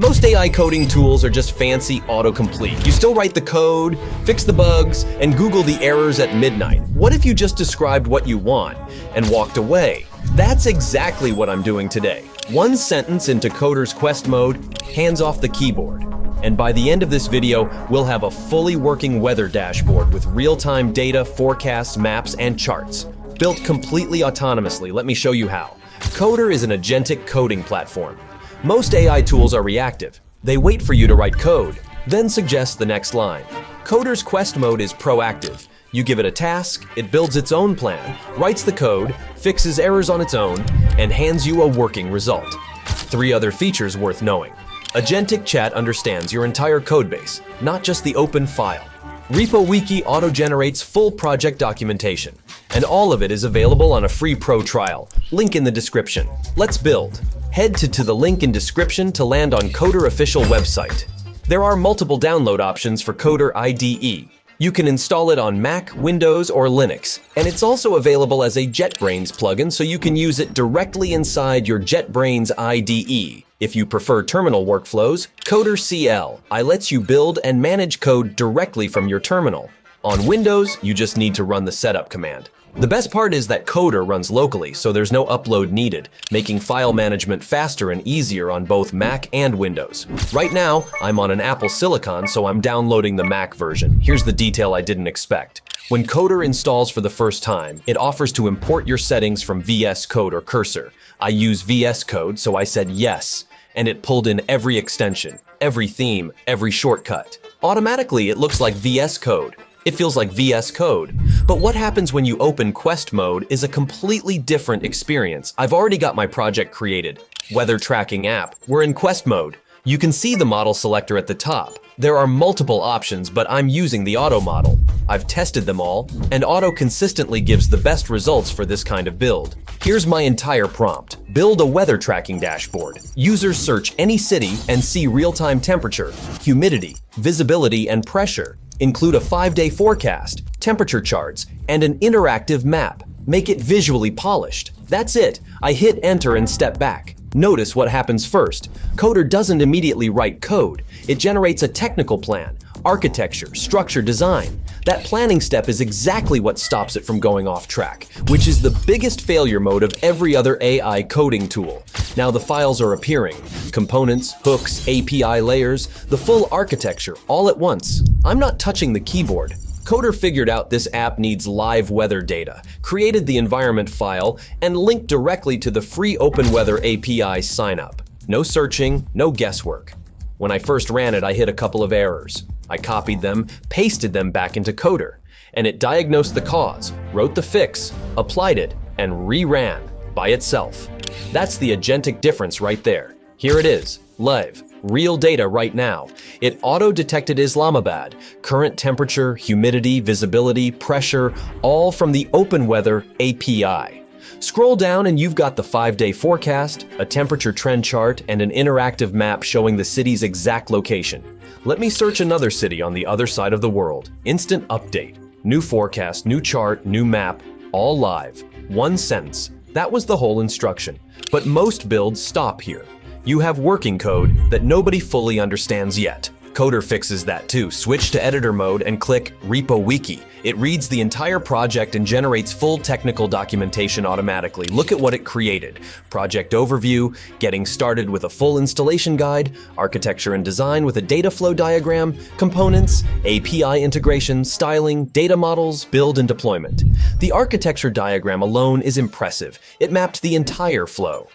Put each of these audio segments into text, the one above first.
Most AI coding tools are just fancy autocomplete. You still write the code, fix the bugs, and Google the errors at midnight. What if you just described what you want and walked away? That's exactly what I'm doing today. One sentence into Qoder Quest Mode, hands off the keyboard. And by the end of this video, we'll have a fully working weather dashboard with real-time data, forecasts, maps, and charts. Built completely autonomously. Let me show you how. Qoder is an agentic coding platform. Most AI tools are reactive. They wait for you to write code, then suggest the next line. Qoder Quest Mode is proactive. You give it a task, it builds its own plan, writes the code, fixes errors on its own, and hands you a working result. 3 other features worth knowing. Agentic Chat understands your entire codebase, not just the open file. RepoWiki auto-generates full project documentation, and all of it is available on a free pro trial. Link in the description. Let's build. Head to the link in description to land on Qoder official website. There are multiple download options for Qoder IDE. You can install it on Mac, Windows, or Linux, and it's also available as a JetBrains plugin so you can use it directly inside your JetBrains IDE. If you prefer terminal workflows, Qoder CL lets you build and manage code directly from your terminal. On Windows, you just need to run the setup command. The best part is that Qoder runs locally, so there's no upload needed, making file management faster and easier on both Mac and Windows. Right now, I'm on an Apple Silicon, so I'm downloading the Mac version. Here's the detail I didn't expect. When Qoder installs for the first time, it offers to import your settings from VS Code or Cursor. I use VS Code, so I said yes, and it pulled in every extension, every theme, every shortcut. Automatically, it looks like VS Code. It feels like VS Code. But what happens when you open Quest Mode is a completely different experience. I've already got my project created. Weather tracking app. We're in Quest Mode. You can see the model selector at the top. There are multiple options, but I'm using the Auto model. I've tested them all, and Auto consistently gives the best results for this kind of build. Here's my entire prompt. Build a weather tracking dashboard. Users search any city and see real-time temperature, humidity, visibility, and pressure. Include a 5-day forecast, temperature charts, and an interactive map. Make it visually polished. That's it. I hit enter and step back. Notice what happens first. Qoder doesn't immediately write code. It generates a technical plan, architecture, structure, design. That planning step is exactly what stops it from going off track, which is the biggest failure mode of every other AI coding tool. Now the files are appearing. Components, hooks, API layers, the full architecture, all at once. I'm not touching the keyboard. Qoder figured out this app needs live weather data, created the environment file, and linked directly to the free OpenWeather API sign-up. No searching, no guesswork. When I first ran it, I hit a couple of errors. I copied them, pasted them back into Qoder, and it diagnosed the cause, wrote the fix, applied it, and reran by itself. That's the agentic difference right there. Here it is, live, real data right now. It auto-detected Islamabad, current temperature, humidity, visibility, pressure, all from the OpenWeather API. Scroll down and you've got the 5-day forecast, a temperature trend chart, and an interactive map showing the city's exact location. Let me search another city on the other side of the world. Instant update. New forecast, new chart, new map, all live. One sentence. That was the whole instruction. But most builds stop here. You have working code that nobody fully understands yet. Qoder fixes that too. Switch to editor mode and click RepoWiki. It reads the entire project and generates full technical documentation automatically. Look at what it created. Project overview, getting started with a full installation guide, architecture and design with a data flow diagram, components, API integration, styling, data models, build and deployment. The architecture diagram alone is impressive. It mapped the entire flow.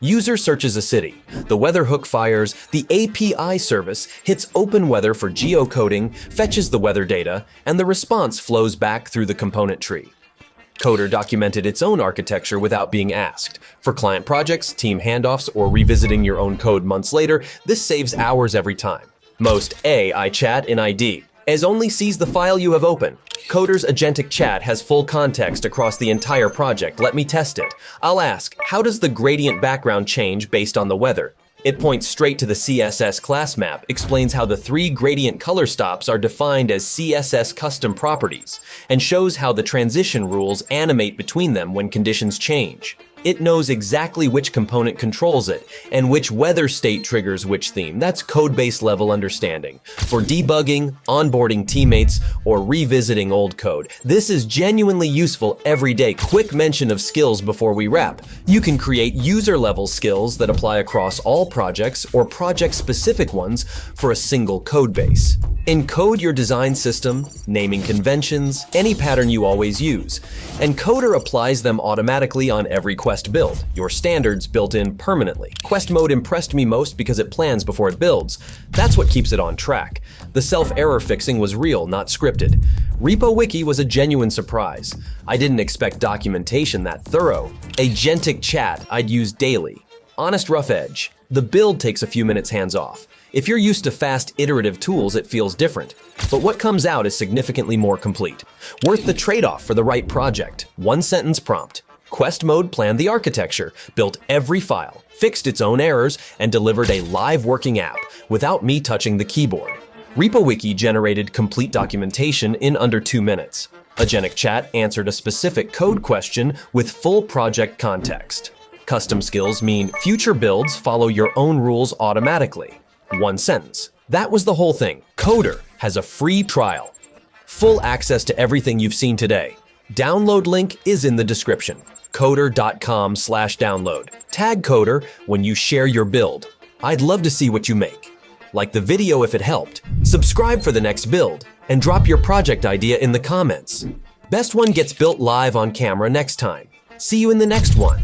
User searches a city, the weather hook fires, the API service hits OpenWeather for geocoding, fetches the weather data, and the response flows back through the component tree. Qoder documented its own architecture without being asked. For client projects, team handoffs, or revisiting your own code months later, this saves hours every time. Most AI chat in ID only sees the file you have open. Qoder's agentic chat has full context across the entire project. Let me test it. I'll ask, how does the gradient background change based on the weather? It points straight to the CSS class map, explains how the 3 gradient color stops are defined as CSS custom properties, and shows how the transition rules animate between them when conditions change. It knows exactly which component controls it and which weather state triggers which theme. That's code-based level understanding. For debugging, onboarding teammates, or revisiting old code, this is genuinely useful every day. Quick mention of skills before we wrap. You can create user-level skills that apply across all projects or project-specific ones for a single code base. Encode your design system, naming conventions, any pattern you always use, and Qoder applies them automatically on every Quest build, your standards built in permanently. Quest Mode impressed me most because it plans before it builds. That's what keeps it on track. The self-error fixing was real, not scripted. RepoWiki was a genuine surprise. I didn't expect documentation that thorough. Agentic chat I'd use daily. Honest rough edge. The build takes a few minutes hands-off. If you're used to fast, iterative tools, it feels different. But what comes out is significantly more complete. Worth the trade-off for the right project. One-sentence prompt. Quest Mode planned the architecture, built every file, fixed its own errors, and delivered a live working app without me touching the keyboard. RepoWiki generated complete documentation in under 2 minutes. Agentic chat answered a specific code question with full project context. Custom skills mean future builds follow your own rules automatically. One sentence. That was the whole thing. Qoder has a free trial. Full access to everything you've seen today. Download link is in the description. Qoder.com/download. Tag Qoder when you share your build. I'd love to see what you make. Like the video if it helped, subscribe for the next build, and drop your project idea in the comments. Best one gets built live on camera next time. See you in the next one.